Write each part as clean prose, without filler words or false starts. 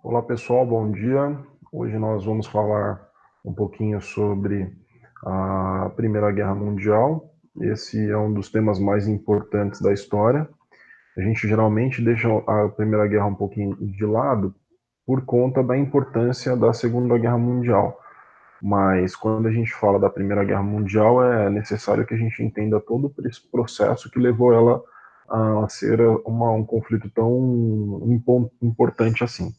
Olá pessoal, bom dia. Hoje nós vamos falar um pouquinho sobre a Primeira Guerra Mundial. Esse é um dos temas mais importantes da história. A gente geralmente deixa a Primeira Guerra um pouquinho de lado por conta da importância da Segunda Guerra Mundial. Mas quando a gente fala da Primeira Guerra Mundial, é necessário que a gente entenda todo esse processo que levou ela a ser um conflito tão importante assim.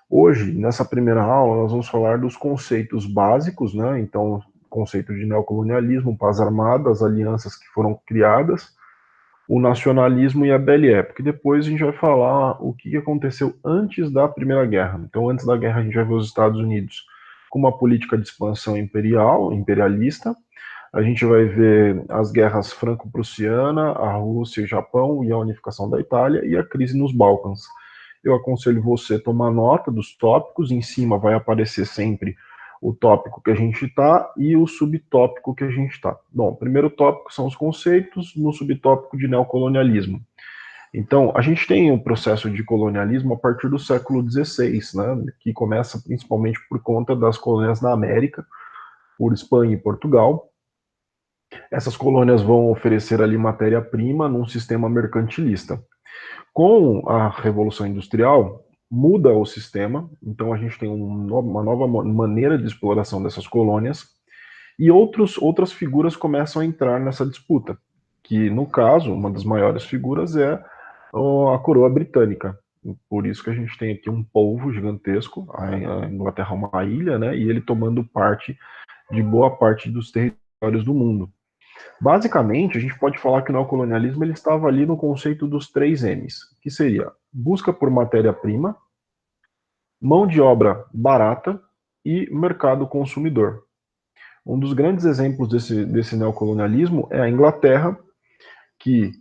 Hoje, nessa primeira aula, nós vamos falar dos conceitos básicos, né? Então, conceito de neocolonialismo, paz armada, as alianças que foram criadas, o nacionalismo e a Belle Époque. Depois a gente vai falar o que aconteceu antes da Primeira Guerra. Então, antes da guerra, a gente vai ver os Estados Unidos com uma política de expansão imperialista. A gente vai ver as guerras franco-prussiana, a Rússia e o Japão e a unificação da Itália e a crise nos Balcãs. Eu aconselho você a tomar nota dos tópicos, em cima vai aparecer sempre o tópico que a gente está e o subtópico que a gente está. Bom, o primeiro tópico são os conceitos, no subtópico de neocolonialismo. Então, a gente tem um processo de colonialismo a partir do século XVI, né, que começa principalmente por conta das colônias na América, por Espanha e Portugal. Essas colônias vão oferecer ali matéria-prima num sistema mercantilista. Com a Revolução Industrial, muda o sistema, então a gente tem uma nova maneira de exploração dessas colônias, e outras figuras começam a entrar nessa disputa, que no caso, uma das maiores figuras é a coroa britânica. Por isso que a gente tem aqui um povo gigantesco, a Inglaterra é uma ilha, né, e ele tomando parte de boa parte dos territórios do mundo. Basicamente, a gente pode falar que o neocolonialismo ele estava ali no conceito dos três M's, que seria busca por matéria-prima, mão de obra barata e mercado consumidor. Um dos grandes exemplos desse neocolonialismo é a Inglaterra, que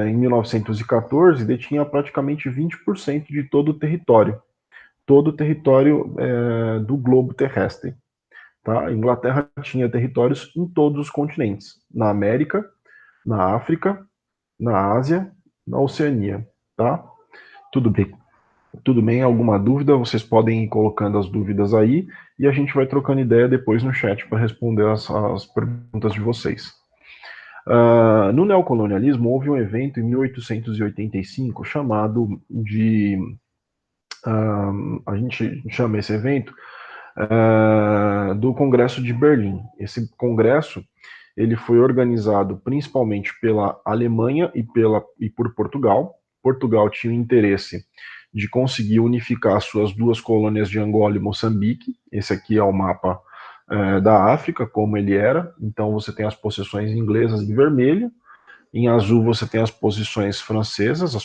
em 1914 detinha praticamente 20% de todo o território do globo terrestre. Tá? A Inglaterra tinha territórios em todos os continentes, na América, na África, na Ásia, na Oceania, tá? Tudo bem. Tudo bem? Alguma dúvida? Vocês podem ir colocando as dúvidas aí e a gente vai trocando ideia depois no chat para responder as perguntas de vocês. No neocolonialismo houve um evento em 1885 chamado de a gente chama esse evento do Congresso de Berlim. Esse congresso ele foi organizado principalmente pela Alemanha e por Portugal. Portugal tinha o interesse de conseguir unificar suas duas colônias de Angola e Moçambique. Esse aqui é o mapa da África, como ele era. Então você tem as possessões inglesas em vermelho, em azul você tem as posições francesas,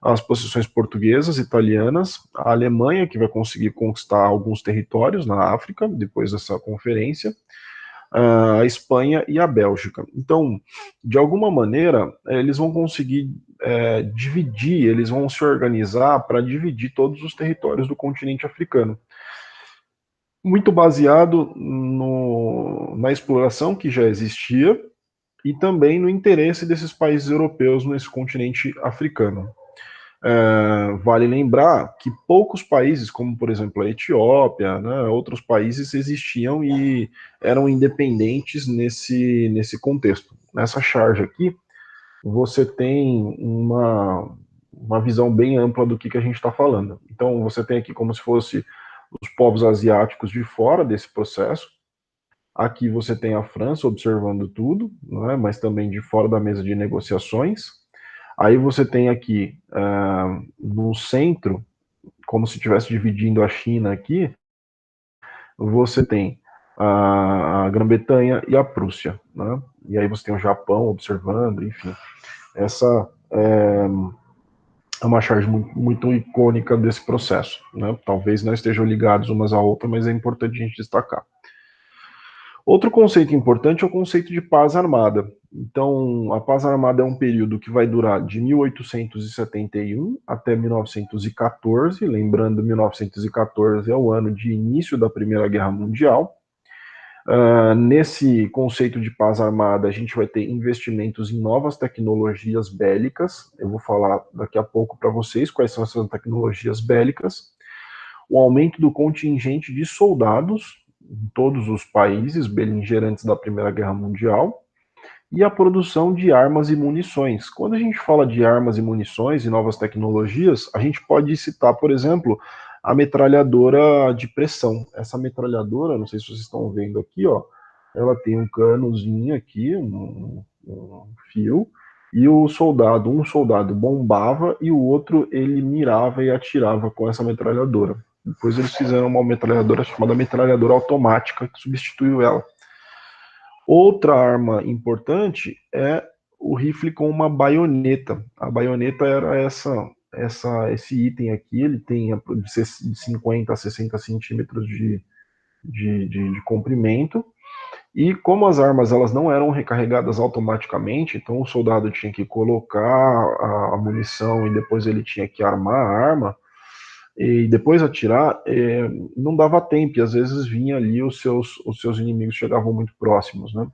as posições portuguesas, italianas, a Alemanha, que vai conseguir conquistar alguns territórios na África, depois dessa conferência, a Espanha e a Bélgica. Então, de alguma maneira, eles vão conseguir dividir, eles vão se organizar para dividir todos os territórios do continente africano. Muito baseado na exploração que já existia e também no interesse desses países europeus nesse continente africano. Vale lembrar que poucos países, como por exemplo a Etiópia, né, outros países existiam e eram independentes nesse contexto. Nessa charge aqui, você tem uma visão bem ampla do que a gente está falando. Então, você tem aqui como se fosse os povos asiáticos de fora desse processo. Aqui você tem a França observando tudo, não é? Mas também de fora da mesa de negociações. Aí você tem aqui no centro, como se estivesse dividindo a China aqui, você tem a Grã-Bretanha e a Prússia, né? E aí você tem o Japão observando, enfim. Essa é uma charge muito, muito icônica desse processo, né? Talvez não estejam ligados umas à outra, mas é importante a gente destacar. Outro conceito importante é o conceito de paz armada. Então, a paz armada é um período que vai durar de 1871 até 1914, lembrando 1914 é o ano de início da Primeira Guerra Mundial. Nesse conceito de paz armada, a gente vai ter investimentos em novas tecnologias bélicas. Eu vou falar daqui a pouco para vocês quais são essas tecnologias bélicas. O aumento do contingente de soldados em todos os países beligerantes da Primeira Guerra Mundial e a produção de armas e munições. Quando a gente fala de armas e munições e novas tecnologias, a gente pode citar, por exemplo, a metralhadora de pressão. Essa metralhadora, não sei se vocês estão vendo aqui, ó, ela tem um canozinho aqui, um fio, e um soldado bombava e o outro ele mirava e atirava com essa metralhadora. Depois eles fizeram uma metralhadora chamada metralhadora automática que substituiu ela. Outra arma importante é o rifle com uma baioneta. A baioneta era esse item aqui, ele tem de 50 a 60 centímetros de comprimento, e como as armas elas não eram recarregadas automaticamente, então o soldado tinha que colocar a munição e depois ele tinha que armar a arma, e depois atirar, não dava tempo, e às vezes vinha ali os seus inimigos chegavam muito próximos, né?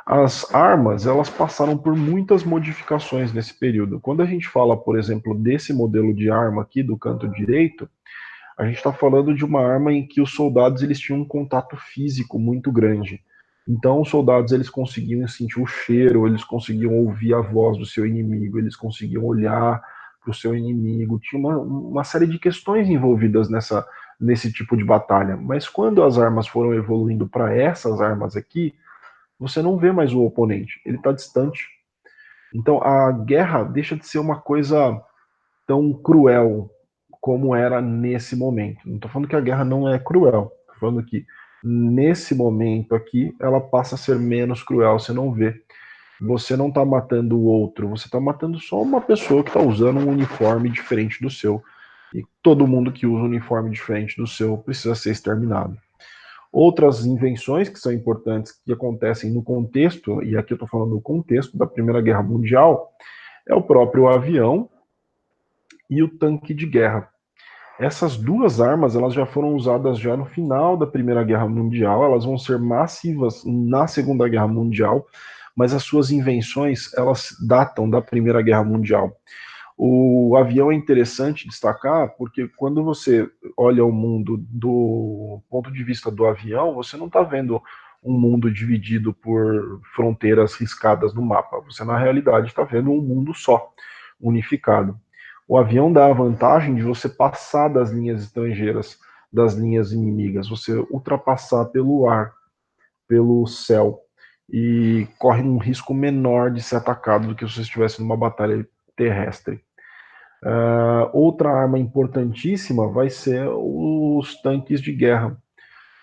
As armas, elas passaram por muitas modificações nesse período. Quando a gente fala, por exemplo, desse modelo de arma aqui do canto direito, a gente está falando de uma arma em que os soldados eles tinham um contato físico muito grande. Então, os soldados eles conseguiam sentir o cheiro, eles conseguiam ouvir a voz do seu inimigo, eles conseguiam olhar para o seu inimigo. Tinha uma série de questões envolvidas nesse tipo de batalha. Mas quando as armas foram evoluindo para essas armas aqui, você não vê mais o oponente, ele está distante. Então a guerra deixa de ser uma coisa tão cruel como era nesse momento. Não estou falando que a guerra não é cruel, estou falando que nesse momento aqui ela passa a ser menos cruel, você não vê. Você não está matando o outro, você está matando só uma pessoa que está usando um uniforme diferente do seu. E todo mundo que usa um uniforme diferente do seu precisa ser exterminado. Outras invenções que são importantes, que acontecem no contexto, e aqui eu estou falando do contexto da Primeira Guerra Mundial, é o próprio avião e o tanque de guerra. Essas duas armas elas já foram usadas já no final da Primeira Guerra Mundial, elas vão ser massivas na Segunda Guerra Mundial, mas as suas invenções elas datam da Primeira Guerra Mundial. O avião é interessante destacar porque quando você olha o mundo do ponto de vista do avião, você não está vendo um mundo dividido por fronteiras riscadas no mapa. Você, na realidade, está vendo um mundo só, unificado. O avião dá a vantagem de você passar das linhas estrangeiras, das linhas inimigas, você ultrapassar pelo ar, pelo céu, e corre um risco menor de ser atacado do que se você estivesse numa batalha terrestre. Outra arma importantíssima vai ser os tanques de guerra.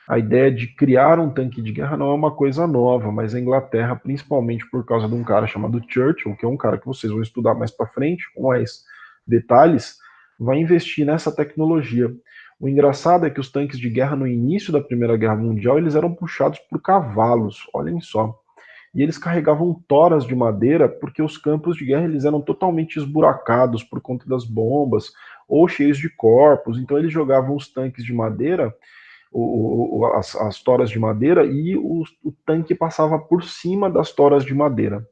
A ideia de criar um tanque de guerra não é uma coisa nova, mas a Inglaterra, principalmente por causa de um cara chamado Churchill, que é um cara que vocês vão estudar mais para frente, com mais detalhes, vai investir nessa tecnologia. O engraçado é que os tanques de guerra no início da Primeira Guerra Mundial, eles eram puxados por cavalos, olhem só. E eles carregavam toras de madeira porque os campos de guerra eles eram totalmente esburacados por conta das bombas ou cheios de corpos. Então eles jogavam os tanques de madeira, as toras de madeira, e o tanque passava por cima das toras de madeira.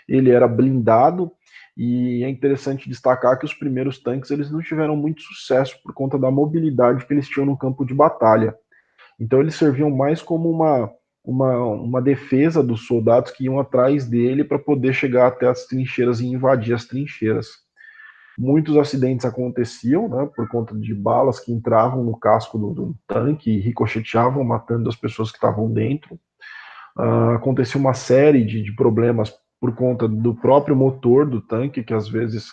Ele era blindado e é interessante destacar que os primeiros tanques eles não tiveram muito sucesso por conta da mobilidade que eles tinham no campo de batalha. Então eles serviam mais como uma defesa dos soldados que iam atrás dele para poder chegar até as trincheiras e invadir as trincheiras. Muitos acidentes aconteciam, né, por conta de balas que entravam no casco do tanque e ricocheteavam, matando as pessoas que estavam dentro. Aconteceu uma série de problemas por conta do próprio motor do tanque, que às vezes,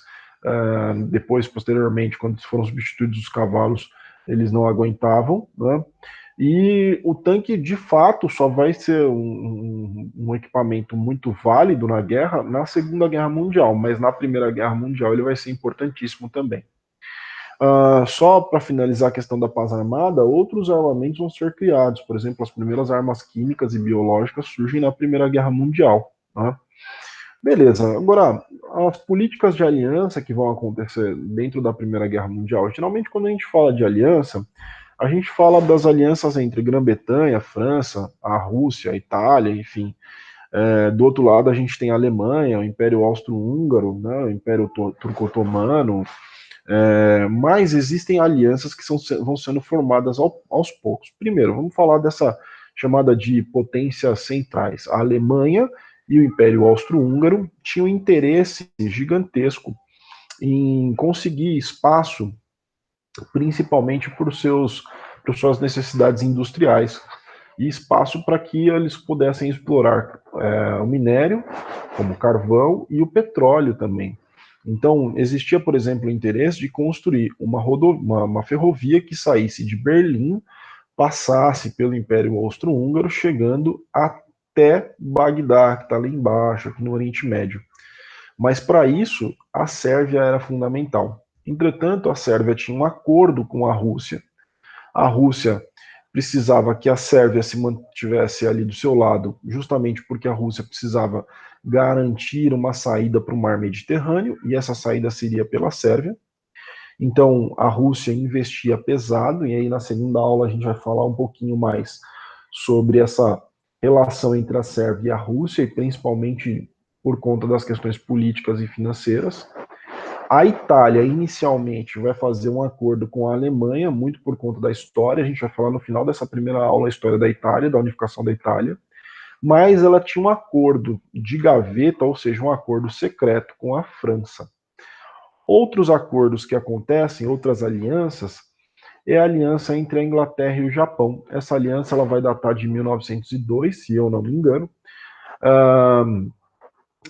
depois, posteriormente, quando foram substituídos os cavalos, eles não aguentavam, né? E o tanque, de fato, só vai ser um equipamento muito válido na guerra, na Segunda Guerra Mundial, mas na Primeira Guerra Mundial ele vai ser importantíssimo também. Só para finalizar a questão da paz armada, outros armamentos vão ser criados. Por exemplo, as primeiras armas químicas e biológicas surgem na Primeira Guerra Mundial. Né? Beleza, agora, as políticas de aliança que vão acontecer dentro da Primeira Guerra Mundial, geralmente quando a gente fala de aliança, A gente fala das alianças entre Grã-Bretanha, França, a Rússia, a Itália, enfim. Do outro lado, a gente tem a Alemanha, o Império Austro-Húngaro, né, o Império Turco-Otomano, mas existem alianças que vão sendo formadas aos poucos. Primeiro, vamos falar dessa chamada de potências centrais. A Alemanha e o Império Austro-Húngaro tinham interesse gigantesco em conseguir espaço, principalmente por suas necessidades industriais, e espaço para que eles pudessem explorar o minério, como o carvão, e o petróleo também. Então, existia, por exemplo, o interesse de construir uma ferrovia que saísse de Berlim, passasse pelo Império Austro-Húngaro, chegando até Bagdá, que está lá embaixo, aqui no Oriente Médio. Mas para isso, a Sérvia era fundamental. Entretanto, a Sérvia tinha um acordo com a Rússia. A Rússia precisava que a Sérvia se mantivesse ali do seu lado, justamente porque a Rússia precisava garantir uma saída para o mar Mediterrâneo, e essa saída seria pela Sérvia. Então, a Rússia investia pesado, e aí na segunda aula a gente vai falar um pouquinho mais sobre essa relação entre a Sérvia e a Rússia, e principalmente por conta das questões políticas e financeiras. A Itália, inicialmente, vai fazer um acordo com a Alemanha, muito por conta da história. A gente vai falar no final dessa primeira aula a história da Itália, da unificação da Itália. Mas ela tinha um acordo de gaveta, ou seja, um acordo secreto com a França. Outros acordos que acontecem, outras alianças, é a aliança entre a Inglaterra e o Japão. Essa aliança ela vai datar de 1902, se eu não me engano.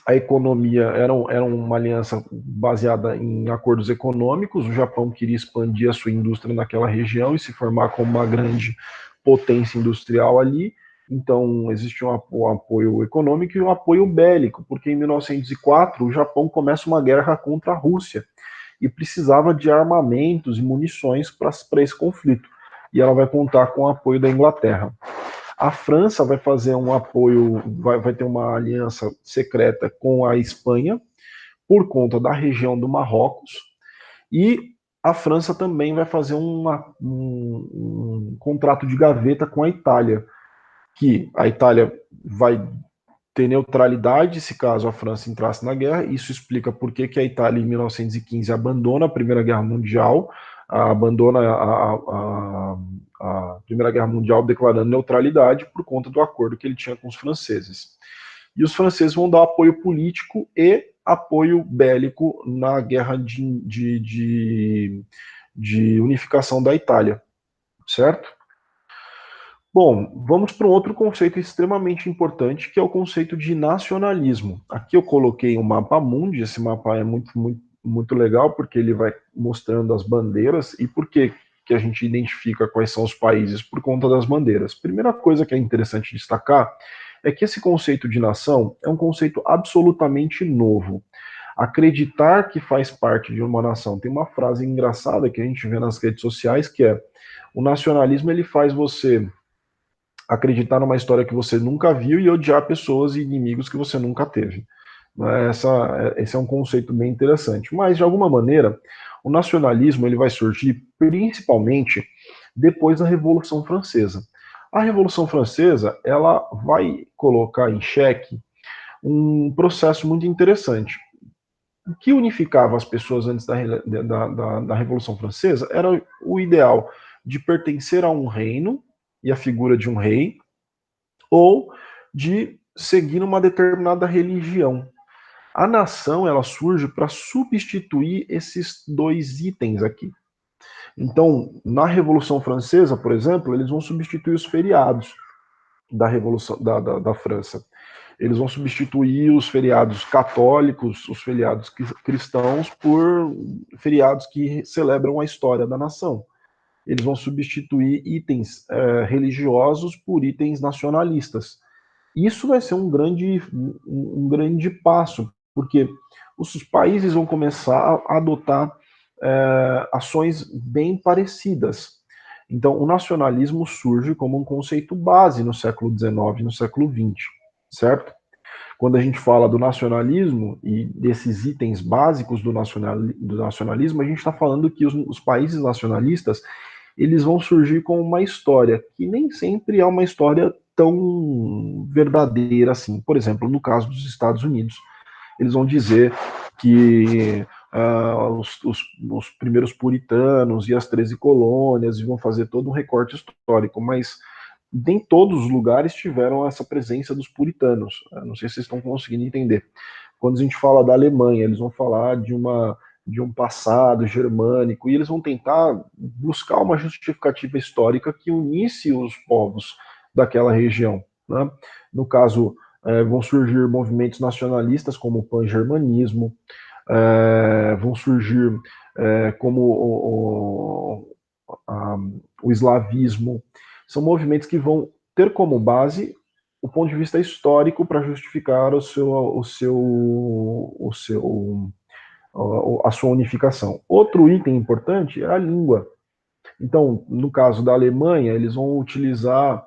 A economia era uma aliança baseada em acordos econômicos. O Japão queria expandir a sua indústria naquela região e se formar como uma grande potência industrial ali. Então, existe um apoio econômico e um apoio bélico, porque em 1904 o Japão começa uma guerra contra a Rússia e precisava de armamentos e munições para esse conflito. E ela vai contar com o apoio da Inglaterra. A França vai fazer um apoio, vai ter uma aliança secreta com a Espanha, por conta da região do Marrocos, e a França também vai fazer um contrato de gaveta com a Itália, que a Itália vai ter neutralidade se caso a França entrasse na guerra. Isso explica por que a Itália, em 1915, abandona a Primeira Guerra Mundial, abandona a Primeira Guerra Mundial declarando neutralidade por conta do acordo que ele tinha com os franceses. E os franceses vão dar apoio político e apoio bélico na guerra de unificação da Itália, certo? Bom, vamos para um outro conceito extremamente importante, que é o conceito de nacionalismo. Aqui eu coloquei um mapa mundi. Esse mapa é muito legal, porque ele vai mostrando as bandeiras. E por que a gente identifica quais são os países? Por conta das bandeiras. Primeira coisa que é interessante destacar é que esse conceito de nação é um conceito absolutamente novo. Acreditar que faz parte de uma nação. Tem uma frase engraçada que a gente vê nas redes sociais, que é: o nacionalismo ele faz você acreditar numa história que você nunca viu e odiar pessoas e inimigos que você nunca teve. Esse é um conceito bem interessante. Mas, de alguma maneira, o nacionalismo ele vai surgir principalmente depois da Revolução Francesa. A Revolução Francesa ela vai colocar em xeque um processo muito interessante. O que unificava as pessoas antes da Revolução Francesa era o ideal de pertencer a um reino e a figura de um rei, ou de seguir uma determinada religião. A nação ela surge para substituir esses dois itens aqui. Então, na Revolução Francesa, por exemplo, eles vão substituir os feriados da Revolução da França. Eles vão substituir os feriados católicos, os feriados cristãos, por feriados que celebram a história da nação. Eles vão substituir itens religiosos por itens nacionalistas. Isso vai ser um grande passo, porque os países vão começar a adotar ações bem parecidas. Então, o nacionalismo surge como um conceito base no século XIX e no século XX, certo? Quando a gente fala do nacionalismo e desses itens básicos do nacionalismo, a gente está falando que os países nacionalistas eles vão surgir com uma história que nem sempre é uma história tão verdadeira assim. Por exemplo, no caso dos Estados Unidos, eles vão dizer que os primeiros puritanos e as 13 colônias, e vão fazer todo um recorte histórico, mas nem todos os lugares tiveram essa presença dos puritanos. Eu não sei se vocês estão conseguindo entender. Quando a gente fala da Alemanha, eles vão falar de um passado germânico, e eles vão tentar buscar uma justificativa histórica que unisse os povos daquela região. Né? No caso, vão surgir movimentos nacionalistas como o pan-germanismo, vão surgir como o eslavismo. São movimentos que vão ter como base o ponto de vista histórico para justificar a sua unificação. Outro item importante é a língua. Então, no caso da Alemanha, eles vão utilizar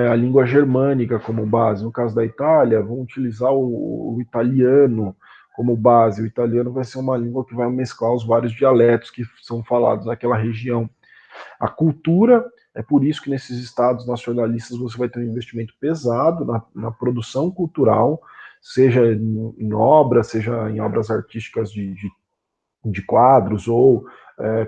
a língua germânica como base. No caso da Itália, vão utilizar o italiano como base. O italiano vai ser uma língua que vai mesclar os vários dialetos que são falados naquela região. A cultura, é por isso que nesses estados nacionalistas você vai ter um investimento pesado na produção cultural, seja em obras, seja em obras artísticas de quadros ou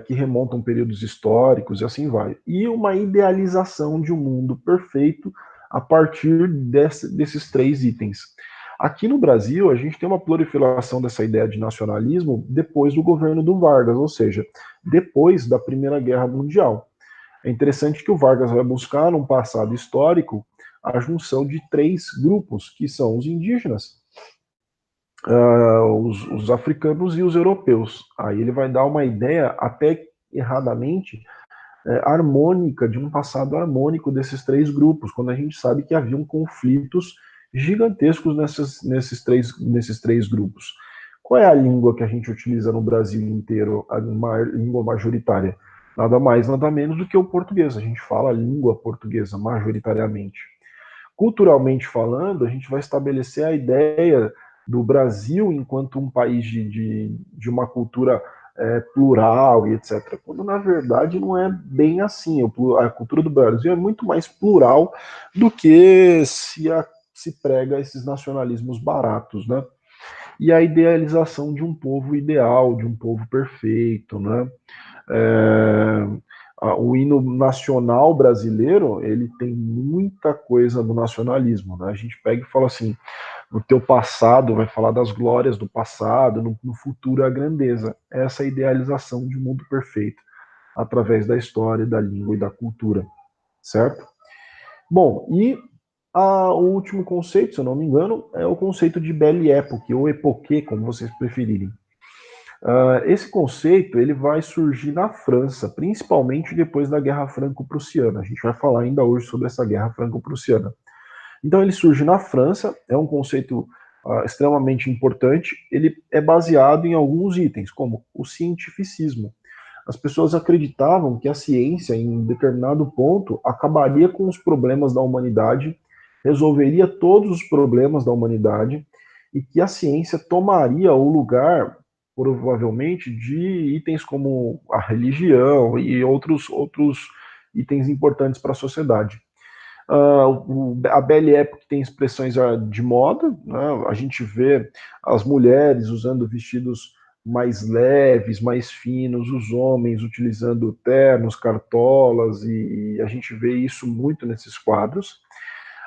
que remontam períodos históricos e assim vai. E uma idealização de um mundo perfeito a partir desses três itens. Aqui no Brasil, a gente tem uma proliferação dessa ideia de nacionalismo depois do governo do Vargas, ou seja, depois da Primeira Guerra Mundial. É interessante que o Vargas vai buscar, num passado histórico, a junção de três grupos, que são os indígenas, os africanos e os europeus. Aí ele vai dar uma ideia, até erradamente, harmônica, de um passado harmônico desses três grupos, quando a gente sabe que haviam conflitos gigantescos nesses três grupos. Qual é a língua que a gente utiliza no Brasil inteiro, a língua majoritária? Nada mais, nada menos do que o português. A gente fala a língua portuguesa majoritariamente. Culturalmente falando, a gente vai estabelecer a ideia do Brasil enquanto um país de uma cultura plural e etc. Quando na verdade não é bem assim. A cultura do Brasil é muito mais plural do que se prega esses nacionalismos baratos, né? E a idealização de um povo ideal, de um povo perfeito, né? O hino nacional brasileiro, ele tem muita coisa do nacionalismo, né? A gente pega e fala assim, no teu passado, vai falar das glórias do passado, no futuro a grandeza. Essa é a idealização de um mundo perfeito, através da história, da língua e da cultura, certo? Bom, e o último conceito, se eu não me engano, é o conceito de Belle Époque, ou Époque, como vocês preferirem. Esse conceito ele vai surgir na França, principalmente depois da Guerra Franco-Prussiana. A gente vai falar ainda hoje sobre essa Guerra Franco-Prussiana. Então ele surge na França, é um conceito extremamente importante. Ele é baseado em alguns itens, como o cientificismo. As pessoas acreditavam que a ciência, em determinado ponto, acabaria com os problemas da humanidade, resolveria todos os problemas da humanidade, e que a ciência tomaria o lugar, provavelmente, de itens como a religião e outros itens importantes para a sociedade. A Belle Époque tem expressões de moda, né? A gente vê as mulheres usando vestidos mais leves, mais finos, os homens utilizando ternos, cartolas, e a gente vê isso muito nesses quadros.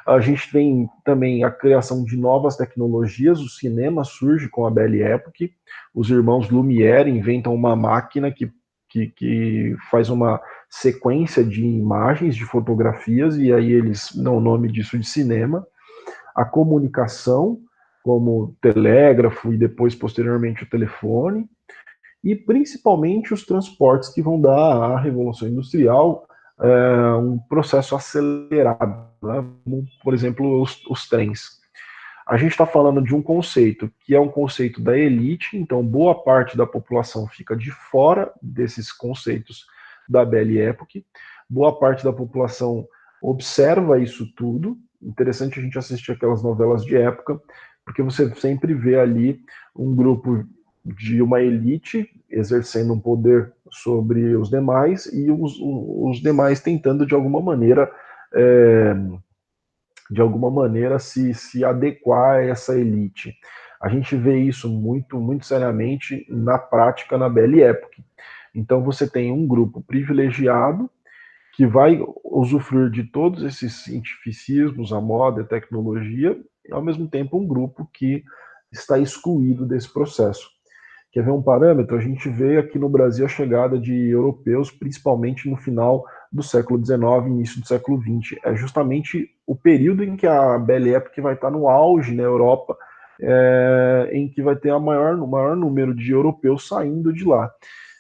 A gente tem também a criação de novas tecnologias, o cinema surge com a Belle Époque, os irmãos Lumière inventam uma máquina que faz uma sequência de imagens, de fotografias, e aí eles dão o nome disso de cinema. A comunicação, como telégrafo e depois, posteriormente, o telefone, e principalmente os transportes que vão dar à Revolução Industrial um processo acelerado, né? Como, por exemplo, os trens. A gente está falando de um conceito que é um conceito da elite, então boa parte da população fica de fora desses conceitos da Belle Époque, boa parte da população observa isso tudo. Interessante a gente assistir aquelas novelas de época, porque você sempre vê ali um grupo de uma elite exercendo um poder sobre os demais e os demais tentando de alguma maneira se adequar a essa elite. A gente vê isso muito seriamente na prática na Belle Époque. Então você tem um grupo privilegiado que vai usufruir de todos esses cientificismos, a moda, a tecnologia, e ao mesmo tempo um grupo que está excluído desse processo. Quer ver um parâmetro? A gente vê aqui no Brasil a chegada de europeus, principalmente no final do século XIX, início do século XX. É justamente o período em que a Belle Époque vai estar no auge na Europa, em que vai ter o maior número de europeus saindo de lá.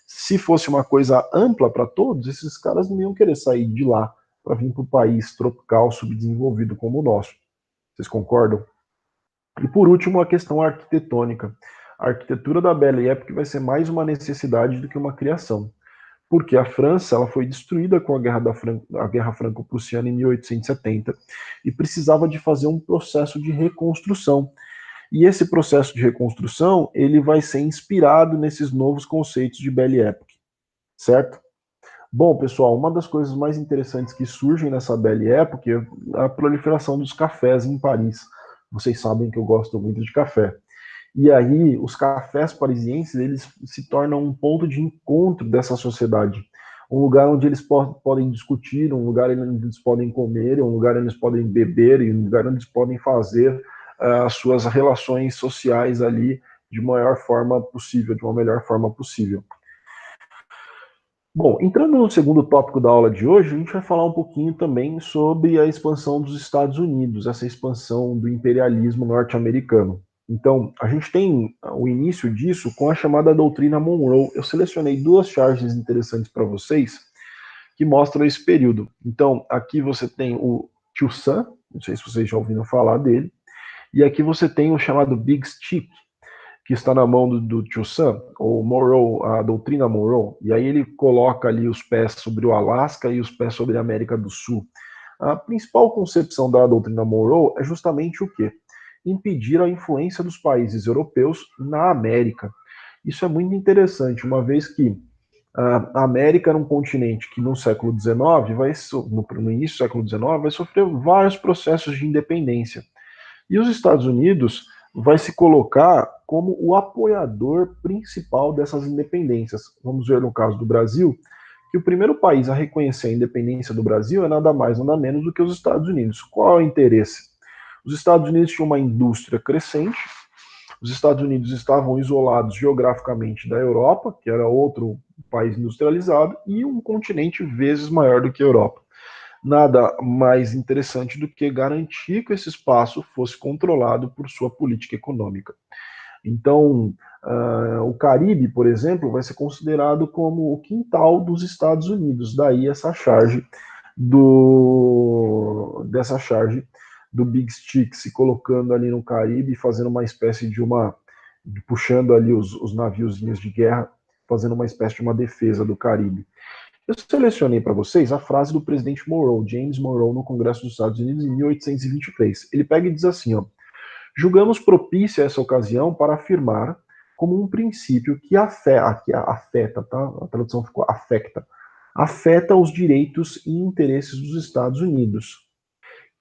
Se fosse uma coisa ampla para todos, esses caras não iam querer sair de lá para vir para um país tropical subdesenvolvido como o nosso. Vocês concordam? E por último, a questão arquitetônica. A arquitetura da Belle Époque vai ser mais uma necessidade do que uma criação, porque a França ela foi destruída com a Guerra Franco-Prussiana em 1870 e precisava de fazer um processo de reconstrução. E esse processo de reconstrução ele vai ser inspirado nesses novos conceitos de Belle Époque, certo? Bom, pessoal, uma das coisas mais interessantes que surgem nessa Belle Époque é a proliferação dos cafés em Paris. Vocês sabem que eu gosto muito de café. E aí, os cafés parisienses, eles se tornam um ponto de encontro dessa sociedade. Um lugar onde eles podem discutir, um lugar onde eles podem comer, um lugar onde eles podem beber, e um lugar onde eles podem fazer as suas relações sociais ali de maior forma possível, de uma melhor forma possível. Bom, entrando no segundo tópico da aula de hoje, a gente vai falar um pouquinho também sobre a expansão dos Estados Unidos, essa expansão do imperialismo norte-americano. Então, a gente tem o início disso com a chamada doutrina Monroe. Eu selecionei duas charges interessantes para vocês que mostram esse período. Então, aqui você tem o Tio Sam, não sei se vocês já ouviram falar dele, e aqui você tem o chamado Big Stick, que está na mão do Tio Sam, ou Monroe, a doutrina Monroe, e aí ele coloca ali os pés sobre o Alasca e os pés sobre a América do Sul. A principal concepção da doutrina Monroe é justamente o quê? Impedir a influência dos países europeus na América. Isso é muito interessante, uma vez que a América era um continente que no século XIX, no início do século XIX, vai sofrer vários processos de independência. E os Estados Unidos vai se colocar como o apoiador principal dessas independências. Vamos ver no caso do Brasil, que o primeiro país a reconhecer a independência do Brasil é nada mais, nada menos do que os Estados Unidos. Qual é o interesse? Os Estados Unidos tinham uma indústria crescente, os Estados Unidos estavam isolados geograficamente da Europa, que era outro país industrializado, e um continente vezes maior do que a Europa. Nada mais interessante do que garantir que esse espaço fosse controlado por sua política econômica. Então, o Caribe, por exemplo, vai ser considerado como o quintal dos Estados Unidos. Daí essa charge dessa charge do Big Stick se colocando ali no Caribe, fazendo uma espécie puxando ali os naviozinhos de guerra, fazendo uma espécie de uma defesa do Caribe. Eu selecionei para vocês a frase do presidente Monroe, James Monroe, no Congresso dos Estados Unidos em 1823. Ele pega e diz assim, ó: julgamos propícia essa ocasião para afirmar como um princípio que afeta, tá? A tradução ficou afeta os direitos e interesses dos Estados Unidos,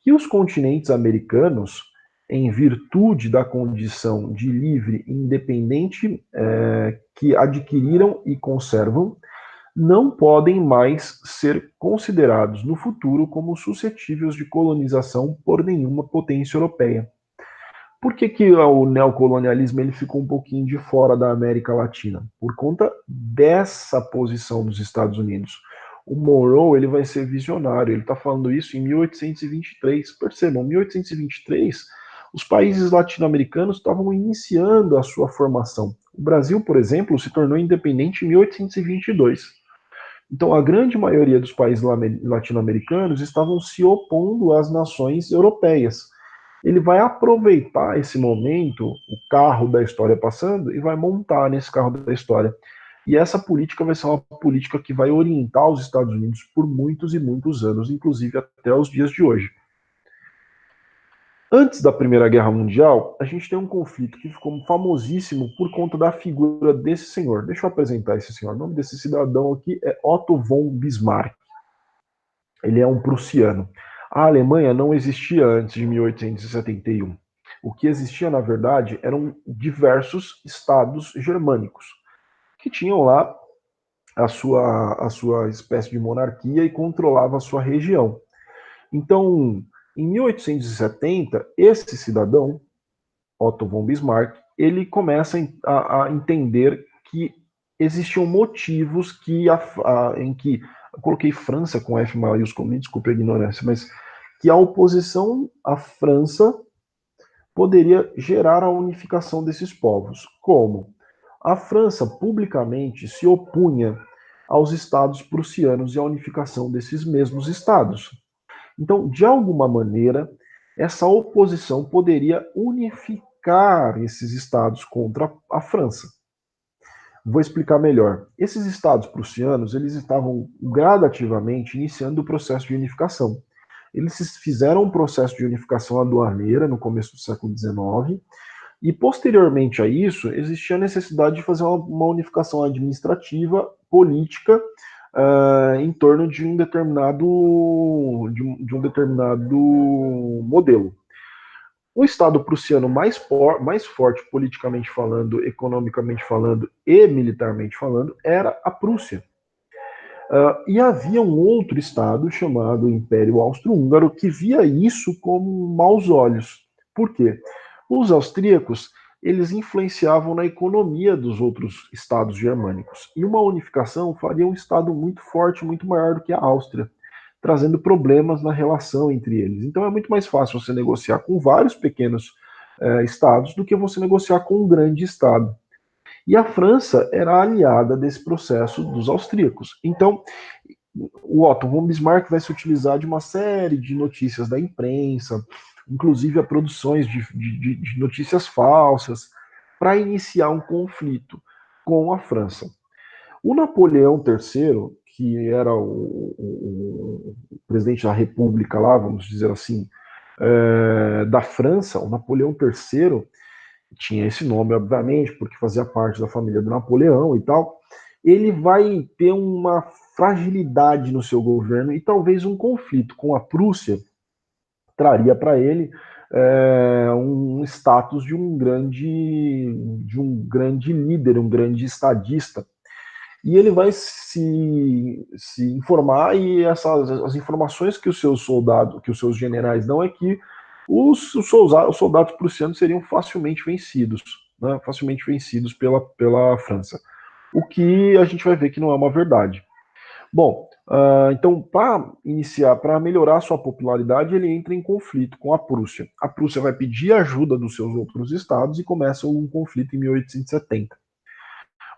que os continentes americanos, em virtude da condição de livre e independente que adquiriram e conservam, não podem mais ser considerados no futuro como suscetíveis de colonização por nenhuma potência europeia. Por que o neocolonialismo ele ficou um pouquinho de fora da América Latina? Por conta dessa posição dos Estados Unidos. O Monroe ele vai ser visionário, ele está falando isso em 1823. Percebam, 1823, os países latino-americanos estavam iniciando a sua formação. O Brasil, por exemplo, se tornou independente em 1822. Então, a grande maioria dos países latino-americanos estavam se opondo às nações europeias. Ele vai aproveitar esse momento, o carro da história passando, e vai montar nesse carro da história. E essa política vai ser uma política que vai orientar os Estados Unidos por muitos e muitos anos, inclusive até os dias de hoje. Antes da Primeira Guerra Mundial, a gente tem um conflito que ficou famosíssimo por conta da figura desse senhor. Deixa eu apresentar esse senhor. O nome desse cidadão aqui é Otto von Bismarck. Ele é um prussiano. A Alemanha não existia antes de 1871. O que existia, na verdade, eram diversos estados germânicos que tinham lá a sua espécie de monarquia e controlava a sua região. Então, em 1870, esse cidadão, Otto von Bismarck, ele começa a entender que existiam motivos em que, eu coloquei França com F maiúsculo, me desculpe a ignorância, mas que a oposição à França poderia gerar a unificação desses povos. Como? A França publicamente se opunha aos estados prussianos e à unificação desses mesmos estados. Então, de alguma maneira, essa oposição poderia unificar esses estados contra a França. Vou explicar melhor. Esses estados prussianos, eles estavam gradativamente iniciando o processo de unificação. Eles fizeram um processo de unificação aduaneira no começo do século XIX, e posteriormente a isso, existia a necessidade de fazer uma unificação administrativa, política, em torno de um determinado modelo. O Estado prussiano mais forte politicamente falando, economicamente falando e militarmente falando era a Prússia. E havia um outro Estado chamado Império Austro-Húngaro que via isso como maus olhos. Por quê? Os austríacos eles influenciavam na economia dos outros estados germânicos. E uma unificação faria um Estado muito forte, muito maior do que a Áustria, trazendo problemas na relação entre eles. Então é muito mais fácil você negociar com vários pequenos estados do que você negociar com um grande estado. E a França era aliada desse processo dos austríacos. Então, o Otto von Bismarck vai se utilizar de uma série de notícias da imprensa, inclusive a produções de notícias falsas, para iniciar um conflito com a França. O Napoleão III, que era o presidente da República lá, vamos dizer assim, da França, o Napoleão III, tinha esse nome, obviamente, porque fazia parte da família do Napoleão e tal, ele vai ter uma fragilidade no seu governo e talvez um conflito com a Prússia traria para ele um status de um grande líder, um grande estadista. E ele vai se informar e as informações que os seus soldados, que os seus generais dão é que os soldados prussianos seriam facilmente vencidos, né, facilmente vencidos pela França. O que a gente vai ver que não é uma verdade. Bom, então, para melhorar sua popularidade, ele entra em conflito com a Prússia. A Prússia vai pedir ajuda dos seus outros estados e começa um conflito em 1870.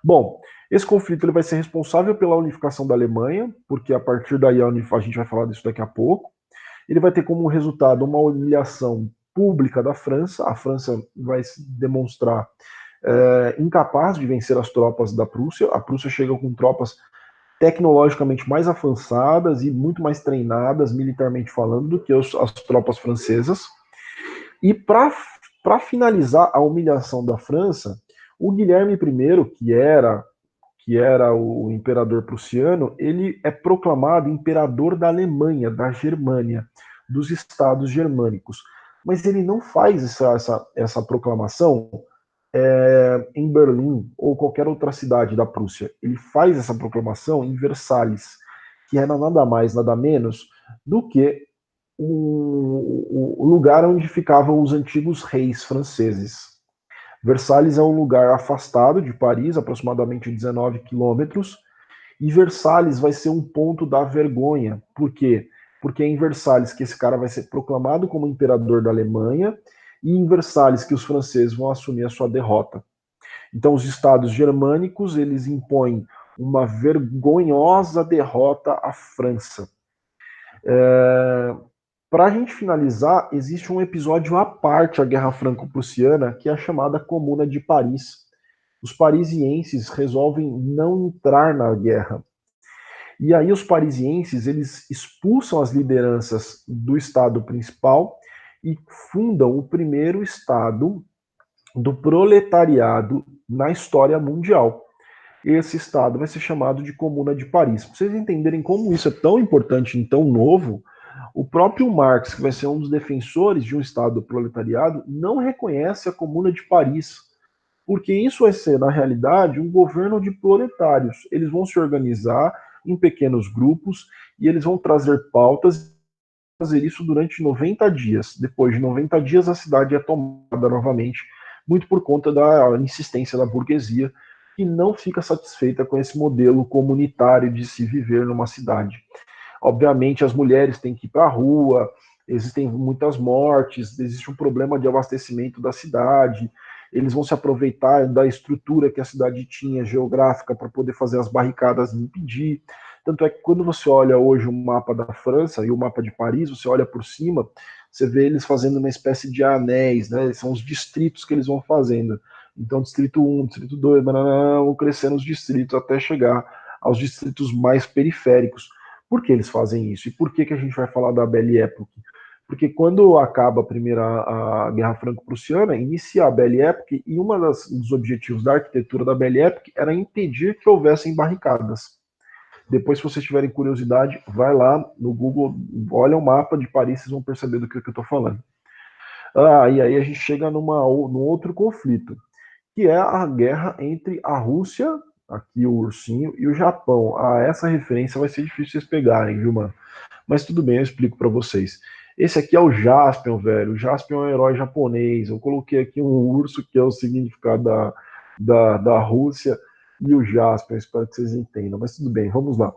Bom, esse conflito ele vai ser responsável pela unificação da Alemanha, porque a partir daí a gente vai falar disso daqui a pouco. Ele vai ter como resultado uma humilhação pública da França. A França vai se demonstrar incapaz de vencer as tropas da Prússia. A Prússia chega com tropas tecnologicamente mais avançadas e muito mais treinadas, militarmente falando, do que as tropas francesas. E para finalizar a humilhação da França, o Guilherme I, que era o imperador prussiano, ele é proclamado imperador da Alemanha, da Germânia, dos estados germânicos. Mas ele não faz essa proclamação em Berlim ou qualquer outra cidade da Prússia. Ele faz essa proclamação em Versalhes, que era nada mais, nada menos do que o lugar onde ficavam os antigos reis franceses. Versalhes é um lugar afastado de Paris, aproximadamente 19 quilômetros, e Versalhes vai ser um ponto da vergonha. Por quê? Porque é em Versalhes que esse cara vai ser proclamado como imperador da Alemanha e em Versalhes que os franceses vão assumir a sua derrota. Então os estados germânicos, eles impõem uma vergonhosa derrota à França. Para a gente finalizar, existe um episódio à parte, a Guerra Franco-Prussiana, que é a chamada Comuna de Paris. Os parisienses resolvem não entrar na guerra. E aí os parisienses, eles expulsam as lideranças do estado principal e fundam o primeiro Estado do proletariado na história mundial. Esse Estado vai ser chamado de Comuna de Paris. Para vocês entenderem como isso é tão importante e tão novo, o próprio Marx, que vai ser um dos defensores de um Estado do proletariado, não reconhece a Comuna de Paris, porque isso vai ser, na realidade, um governo de proletários. Eles vão se organizar em pequenos grupos e eles vão trazer pautas, fazer isso durante 90 dias. Depois de 90 dias, a cidade é tomada novamente, muito por conta da insistência da burguesia, que não fica satisfeita com esse modelo comunitário de se viver numa cidade. Obviamente, as mulheres têm que ir para a rua, existem muitas mortes, existe um problema de abastecimento da cidade, eles vão se aproveitar da estrutura que a cidade tinha geográfica para poder fazer as barricadas e impedir. Tanto é que quando você olha hoje o mapa da França e o mapa de Paris, você olha por cima, você vê eles fazendo uma espécie de anéis, né? São os distritos que eles vão fazendo. Então, distrito 1, distrito 2, vão crescendo os distritos até chegar aos distritos mais periféricos. Por que eles fazem isso? E por que a gente vai falar da Belle Époque? Porque quando acaba a Guerra Franco-Prussiana, inicia a Belle Époque e um dos objetivos da arquitetura da Belle Époque era impedir que houvessem barricadas. Depois, se vocês tiverem curiosidade, vai lá no Google, olha o mapa de Paris, vocês vão perceber do que eu estou falando. E aí a gente chega num outro conflito, que é a guerra entre a Rússia, aqui o ursinho, e o Japão. Essa referência vai ser difícil vocês pegarem, viu, mano? Mas tudo bem, eu explico para vocês. Esse aqui é o Jaspion, velho. O Jaspion é um herói japonês. Eu coloquei aqui um urso, que é o significado da Rússia, e o Jaspion. Espero que vocês entendam. Mas tudo bem, vamos lá.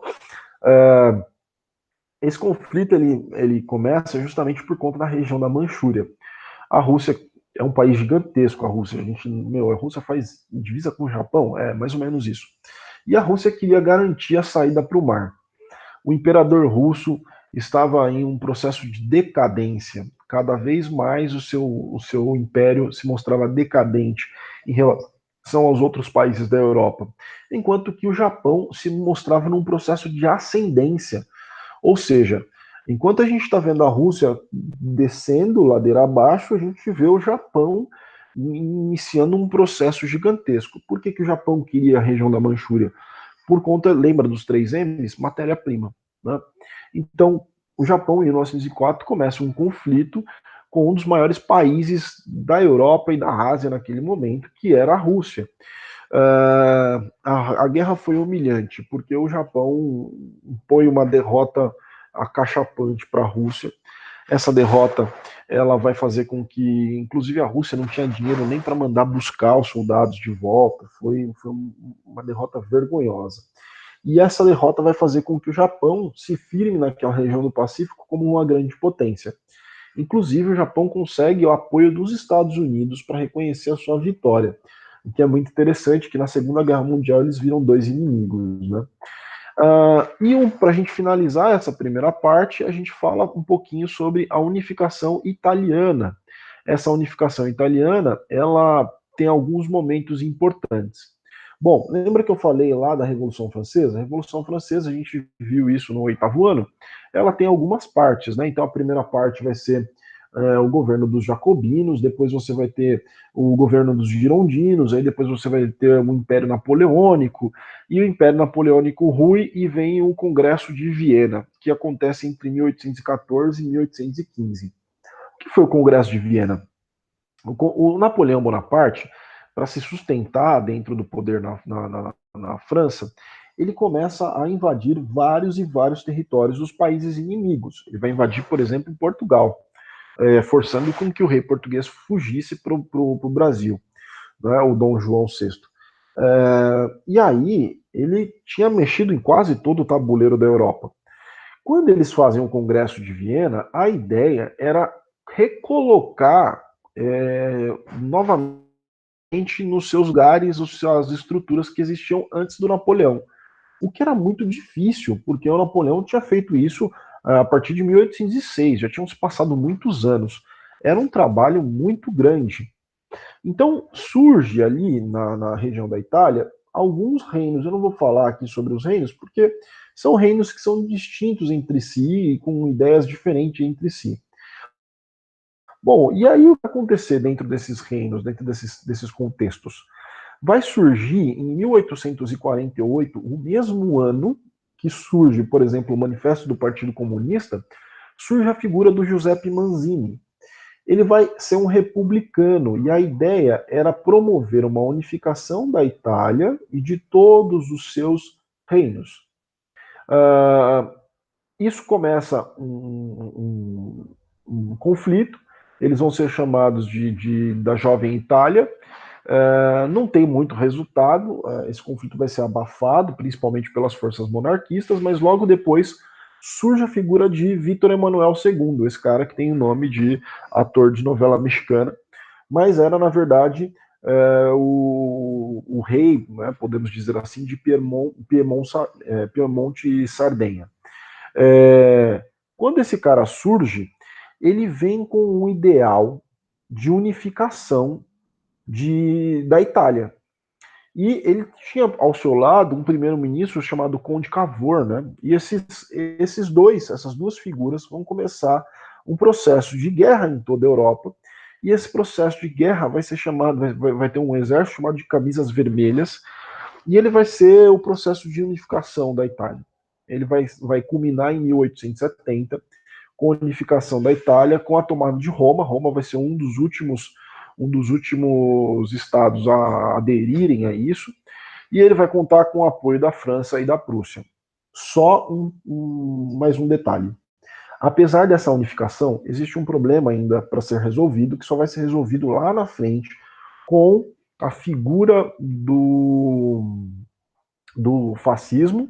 Esse conflito ele começa justamente por conta da região da Manchúria. A Rússia é um país gigantesco, a Rússia. A Rússia faz divisa com o Japão, é mais ou menos isso. E a Rússia queria garantir a saída para o mar. O imperador russo estava em um processo de decadência. Cada vez mais o seu império se mostrava decadente em relação aos outros países da Europa, enquanto que o Japão se mostrava num processo de ascendência. Ou seja, enquanto a gente está vendo a Rússia descendo ladeira abaixo, a gente vê o Japão iniciando um processo gigantesco. Por que o Japão queria a região da Manchúria? Por conta, lembra dos 3 M's? Matéria-prima. Né? Então, o Japão, em 1904, começa um conflito com um dos maiores países da Europa e da Ásia naquele momento, que era a Rússia. A guerra foi humilhante, porque o Japão impõe uma derrota acachapante para a Rússia. Essa derrota ela vai fazer com que, inclusive, a Rússia não tinha dinheiro nem para mandar buscar os soldados de volta. Foi uma derrota vergonhosa. E essa derrota vai fazer com que o Japão se firme naquela região do Pacífico como uma grande potência. Inclusive, o Japão consegue o apoio dos Estados Unidos para reconhecer a sua vitória. O que é muito interessante, que na Segunda Guerra Mundial eles viram dois inimigos, né? Para a gente finalizar essa primeira parte, a gente fala um pouquinho sobre a unificação italiana. Essa unificação italiana, ela tem alguns momentos importantes. Bom, lembra que eu falei lá da Revolução Francesa? A Revolução Francesa, a gente viu isso no 8º ano, ela tem algumas partes, né? Então a primeira parte vai ser o governo dos jacobinos, depois você vai ter o governo dos girondinos, aí depois você vai ter o Império Napoleônico, e o Império Napoleônico rui, e vem o Congresso de Viena, que acontece entre 1814 e 1815. O que foi o Congresso de Viena? O Napoleão Bonaparte, para se sustentar dentro do poder na França, ele começa a invadir vários e vários territórios dos países inimigos. Ele vai invadir, por exemplo, Portugal, forçando com que o rei português fugisse para o Brasil, né, o Dom João VI. E aí, ele tinha mexido em quase todo o tabuleiro da Europa. Quando eles fazem o Congresso de Viena, a ideia era recolocar novamente nos seus lugares as estruturas que existiam antes do Napoleão. O que era muito difícil, porque o Napoleão tinha feito isso a partir de 1806, já tinham se passado muitos anos. Era um trabalho muito grande. Então surge ali na região da Itália alguns reinos. Eu não vou falar aqui sobre os reinos, porque são reinos que são distintos entre si e com ideias diferentes entre si. Bom, e aí o que vai acontecer dentro desses reinos, dentro desses contextos? Vai surgir em 1848, o mesmo ano que surge, por exemplo, o Manifesto do Partido Comunista, surge a figura do Giuseppe Manzini. Ele vai ser um republicano e a ideia era promover uma unificação da Itália e de todos os seus reinos. Uh, isso começa um conflito, eles vão ser chamados da Jovem Itália. Não tem muito resultado, esse conflito vai ser abafado, principalmente pelas forças monarquistas, mas logo depois surge a figura de Vítor Emanuel II, esse cara que tem o nome de ator de novela mexicana, mas era, na verdade, o rei, né, podemos dizer assim, de Piemonte e Sardenha. Quando esse cara surge, ele vem com um ideal de unificação da Itália. E ele tinha ao seu lado um primeiro-ministro chamado Conde Cavour, né? E essas duas figuras vão começar um processo de guerra em toda a Europa. E esse processo de guerra vai ser chamado, vai ter um exército chamado de Camisas Vermelhas, e ele vai ser o processo de unificação da Itália. Ele vai culminar em 1870, com a unificação da Itália, com a tomada de Roma. Roma vai ser um dos últimos estados a aderirem a isso, e ele vai contar com o apoio da França e da Prússia. Só mais um detalhe. Apesar dessa unificação, existe um problema ainda para ser resolvido, que só vai ser resolvido lá na frente com a figura do fascismo,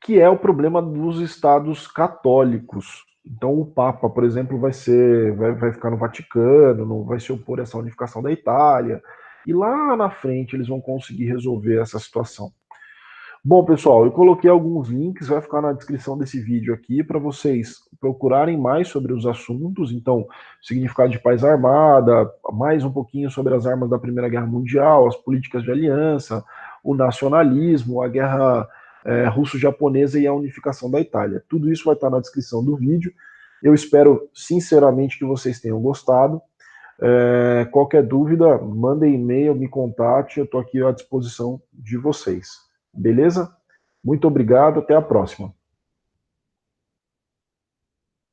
que é o problema dos estados católicos. Então o Papa, por exemplo, vai ficar no Vaticano, não vai se opor a essa unificação da Itália, e lá na frente eles vão conseguir resolver essa situação. Bom, pessoal, eu coloquei alguns links, vai ficar na descrição desse vídeo aqui para vocês procurarem mais sobre os assuntos. Então, significado de paz armada, mais um pouquinho sobre as armas da Primeira Guerra Mundial, as políticas de aliança, o nacionalismo, a guerra russo-japonesa e a unificação da Itália. Tudo isso vai estar na descrição do vídeo. Eu espero sinceramente que vocês tenham gostado. Qualquer dúvida, mandem e-mail, me contate, eu estou aqui à disposição de vocês. Beleza? Muito obrigado, até a próxima.